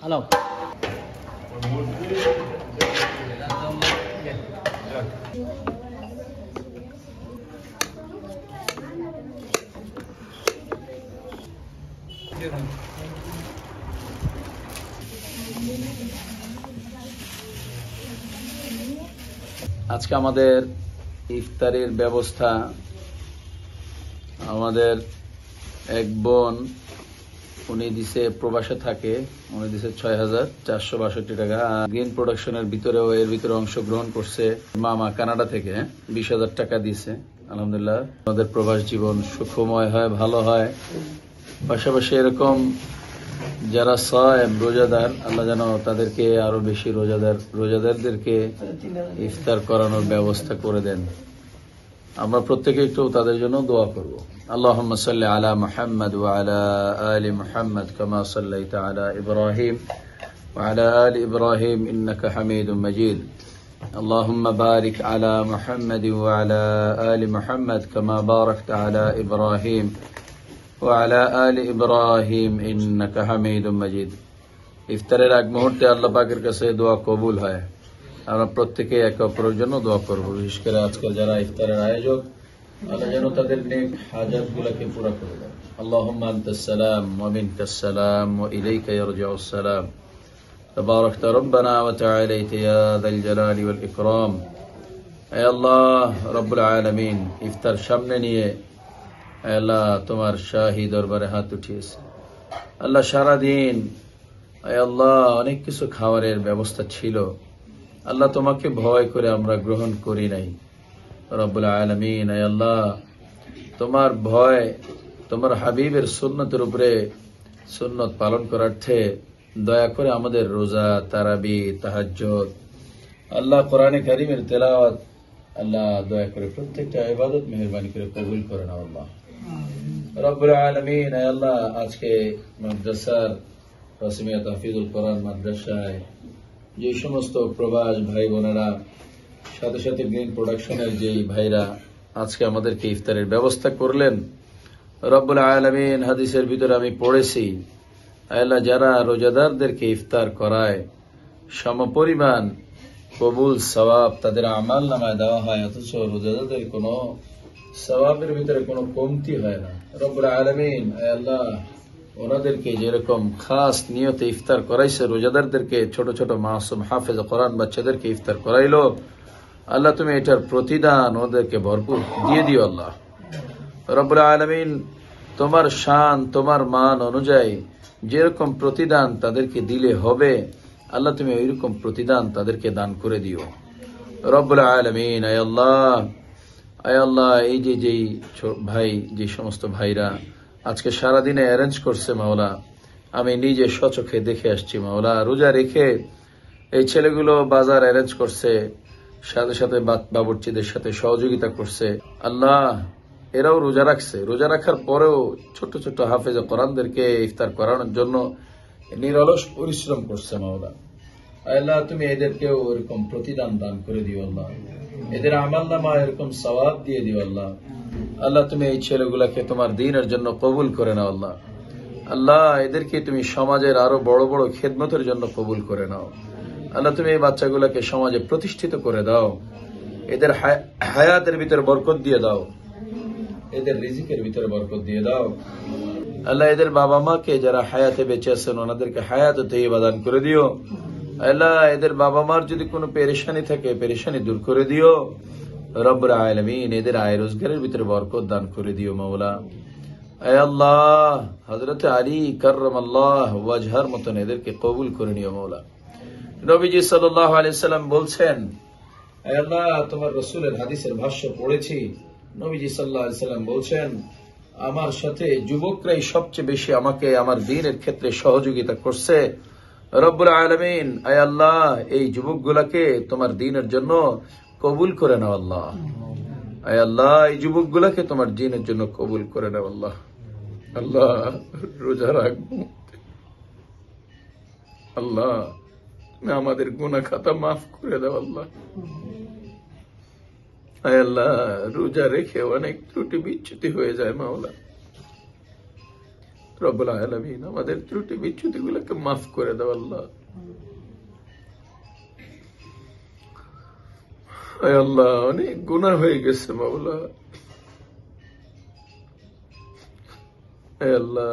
Halo. আজকে আমাদের ইফতারের ব্যবস্থা আমাদের এক বোন উনি দিছে প্রবাসে থাকে, উনি দিছে ৬,৪৬২ টাকা। গ্রিন প্রোডাকশনের ভিতরেও এর ভিতরে অংশগ্রহণ করছে মামা কানাডা থেকে ২০,০০০ টাকা দিছে। আলহামদুলিল্লাহ আমাদের প্রবাস জীবন সুখময় হয়, ভালো হয়। পাশাপাশি এরকম যারা সায়েম রোজাদার, আল্লাহ যেন তাদেরকে আরো বেশি রোজাদারদেরকে ইফতার করানোর ব্যবস্থা করে দেন। আমরা প্রত্যেকে একটু তাদের জন্য দোয়া করব। اللهم صل على محمد وعلى آل محمد كما صليت على إبراهيم وعلى آل إبراهيم إنك حميد مجيد اللهم بارك على محمد وعلى آل محمد كما باركت على إبراهيم وعلى آل إبراهيم إنك حميد مجيد। ইফতারের আগ মুহূর্তে আল্লাহ পাকের কাছে দোয়া কবুল হয়। আমরা প্রত্যেকে একে অপরের জন্য দোয়া করব। বিশেষ করে আজকাল যারা ইফতারের আয়োজক, আল্লাহ যেন তাদের নেক হাজাতগুলোকে পুরা করে দেন। আল্লাহুম্মা আনতাস সালাম ওয়া মিনকাস সালাম ওয়া ইলাইকা ইয়ারজিউস সালাম তাবারাকতা রব্বানা ওয়া তাআলাইতা ইয়া যাল জালালি ওয়াল ইকরাম। হে আল্লাহ রব্বুল আলামিন, ইফতার সামনে নিয়ে আল্লাহ তোমার শাহী দরবারে হাত উঠিয়েছে। আল্লাহ সারাদিন আল্লাহ অনেক কিছু খাবারের ব্যবস্থা ছিল, আল্লাহ তোমাকে ভয় করে আমরা গ্রহণ করি নাই। রব্বুল আলামিন, আল্লাহ তোমার ভয়, তোমার হাবিবের সুন্নতের উপরে সুন্নত পালন করার্থে দয়া করে আমাদের রোজা, তারাবি, তাহাজ্জুদ, আল্লাহ কোরআনে কারীমের তেলাওয়াত, আল্লাহ দয়া করে প্রত্যেকটা ইবাদত মেহেরবানি করে কবুল করে নাও আল্লাহ রব্বুল আলামিন। আল্লাহ আজকে মাদ্রাসার রাসমিয়া তাহফিজুল কোরআন মাদ্রাসায় যে সমস্ত প্রবাস ভাই বোনেরা, সাথে সাথে গ্রিন প্রোডাকশনের যে ভাইরা আজকে আমাদেরকে ইফতারের ব্যবস্থা করলেন, রব্বুল আলামিন হাদিসের ভিতরে আমি পড়েছি আল্লাহ যারা রোজাদারদেরকে ইফতার করায় সমপরিমাণ কবুল সওয়াব তাদের আমাল নামায় দেওয়া হয়, অথচ রোজাদারদের কোনো সওয়াবের ভিতরে কোনো কমতি হয় না। রব্বুল আলামিন আল্লাহ ওনাদেরকে যেরকম খাস নিয়তে ইফতার করাইছে, রোজাদারদেরকে ছোট ছোট মাসুম হাফেজ কোরআন বাচ্চাদেরকে ইফতার করাইলো, আল্লাহ তুমি এটার প্রতিদান ওদেরকে ভরপুর দিয়ে দিও আল্লাহ রব্বুল আলামিন। তোমার শান, তোমার মান অনুযায়ী যেরকম প্রতিদান তাদেরকে দিলে হবে, আল্লাহ তুমি ওইরকম প্রতিদান তাদেরকে দান করে দিও রব্বুল আলামিন। আয় আল্লাহ, এই যেই ভাই, যে সমস্ত ভাইরা আজকে সারাদিনে অ্যারেঞ্জ করছে মাওলা, আমি নিজে স্বচক্ষে দেখে আসছি মাওলা, রোজা রেখে এই ছেলেগুলো বাজার অ্যারেঞ্জ করছে, সাথে সাথে বাবুর্চিদের সাথে সহযোগিতা করছে। আল্লাহ, এরাও রোজা রাখছে, রোজা রাখার পরেও ছোট ছোট হাফেজে কোরআনদেরকে ইফতার করানোর জন্য নিরলস পরিশ্রম করছে মাওলা। আল্লাহ, তুমি এদেরকেও এরকম প্রতিদান দান করে দিও আল্লাহ, এদের আমল নামা এরকম সওয়াব দিয়ে দিও আল্লাহ। আল্লাহ, তুমি এই ছেলেগুলাকে তোমার দ্বীনের জন্য কবুল করে নাও আল্লাহ। আল্লাহ, এদেরকে তুমি সমাজের আরো বড় বড় খেদমতের জন্য কবুল করে নাও আল্লাহ। তুমি এই বাচ্চাগুলোকে সমাজে প্রতিষ্ঠিত করে দাও, এদের হায়াতের ভিতরে বরকত দিয়ে দাও, এদের রিজিকের ভিতরে বরকত দিয়ে দাও আল্লাহ। এদের বাবা মাকে যারা হায়াতে বেঁচে আছেন ওনাদেরকে হায়াতে তৈয়বা দান করে দিও আল্লাহ। এদের বাবা মার যদি কোনো পেরেশানি থাকে পেরেশানি দূর করে দিও রব্বুল আলামিন। এদের আয় রোজগারের ভিতরে বরকত দান করে দিও মাওলা। আয় আল্লাহ, হযরত আলী কাররামাল্লাহু ওয়াজহার মতন এদেরকে কবুল করে নিও মাওলা। নবীজি সাল্লাল্লাহু আলাইহি সাল্লাম বলছেন, আয় আল্লাহ, তোমার রাসূলের হাদিসের ভাষ্য পড়েছি, নবীজি সাল্লাল্লাহু আলাইহি সাল্লাম বলছেন, আমার সাথে যুবকরাই সবচেয়ে বেশি আমাকে আমার দ্বীনের ক্ষেত্রে সহযোগিতা করছে রব্বুল আলামিন। আয় আল্লাহ, এই যুবকগুলাকে তোমার দ্বীনের জন্য কবুল করে নাও আল্লাহ। আয় আল্লাহ, এই যুবকগুলাকে তোমার দ্বীনের জন্য কবুল করে নাও আল্লাহ। আল্লাহ, রোজা রাখবো আল্লাহ, আমাদের গুনাহ খাতা মাফ করে দাও আল্লাহ। আয় আল্লাহ, রোজা রেখে অনেক ত্রুটি বিচ্যুতি হয়ে যায় মাওলা। রব্বুল আলামিন, আমাদের ত্রুটি বিচ্যুতি গুলোকে মাফ করে দাও আল্লাহ। আয় আল্লাহ, অনেক গুনাহ হয়ে গেছে মাওলা। আয় আল্লাহ,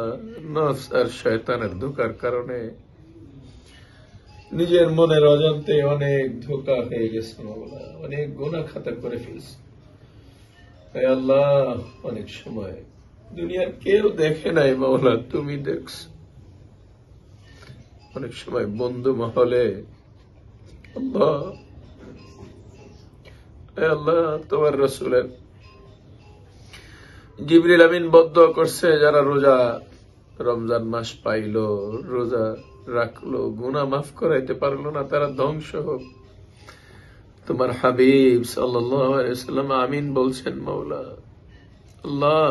নফস আর শয়তানের ধোঁকার কারণে নিজের মনের অজান্তে অনেক ধোঁকা হয়ে গেছে মাওলা, অনেক গুনাহ খাতা করে ফেলছে। আয় আল্লাহ, অনেক সময় দুনিয়ার কেউ দেখে নাই মাওলা, তুমি দেখছ। অনেক সময় বন্ধু মহলে আল্লাহ, আল্লাহ, তোমার রাসূলের জিবরিল আমিন বদদুয়া করছে, যারা রোজা রমজান মাস পাইলো, রোজা রাখলো, গুনাহ মাফ করাইতে পারলো না, তারা ধ্বংস হোক। তোমার হাবিব সাল্লাল্লাহু আলাইহি ওয়াসাল্লাম আমিন বলছেন মাওলা। আল্লাহ,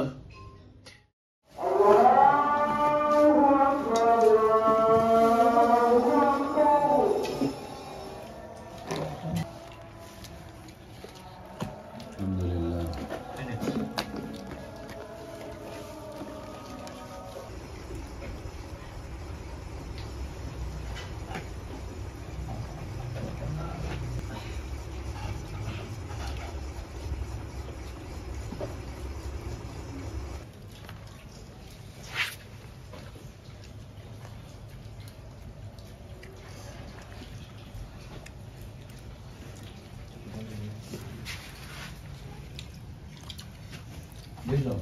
বুঝলো।